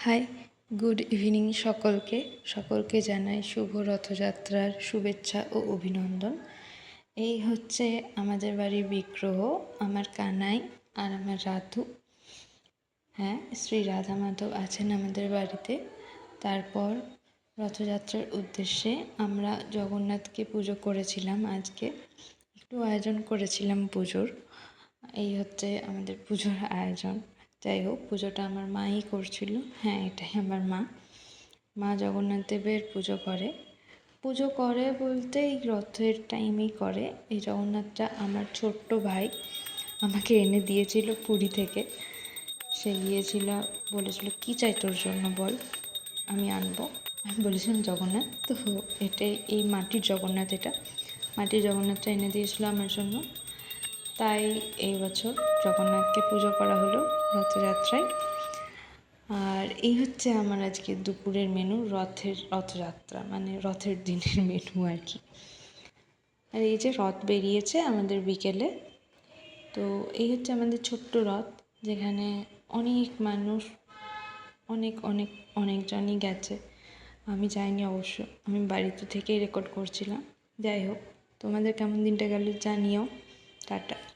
High, good evening সকলকে জানাই শুভ রথযাত্রার শুভেচ্ছা ও অভিনন্দন। এই হচ্ছে আমাদের বাড়ির বিগ্রহ, আমার কানাই আর আমার রাধু। হ্যাঁ, শ্রী রাধা মাধব আছেন আমাদের বাড়িতে। তারপর রথযাত্রার উদ্দেশ্যে আমরা জগন্নাথকে পুজো করেছিলাম। আজকে একটু আয়োজন করেছিলাম পুজোর। এই হচ্ছে আমাদের পুজোর আয়োজন। যাই হোক, পুজোটা আমার মাই করছিল। হ্যাঁ, এটাই আমার মা জগন্নাথ দেবের পুজো করে বলতে এই রথের টাইমেই করে। এই জগন্নাথটা আমার ছোট্ট ভাই আমাকে এনে দিয়েছিল পুরী থেকে। সে গিয়েছিল, বলেছিল কী চাই তোর জন্য বল, আমি আনবো। আমি বলেছিলাম জগন্নাথ। তো এটাই, এই মাটির জগন্নাথটা এনে দিয়েছিল আমার জন্য। তাই এই বছর জগন্নাথকে পুজো করা হলো রথযাত্রায়। আর এই হচ্ছে আমার আজকে দুপুরের মেনু, রথযাত্রা মানে রথের দিনের মেনু আর কি। আর এই যে রথ বেরিয়েছে আমাদের বিকেলে। তো এই হচ্ছে আমাদের ছোট্ট রথ, যেখানে অনেক মানুষ, অনেকজনই গেছে। আমি যাইনি অবশ্য, আমি বাড়িতে থেকেই রেকর্ড করছিলাম। যাই হোক, তোমাদের কেমন দিনটা গেল জানিও। টাটা।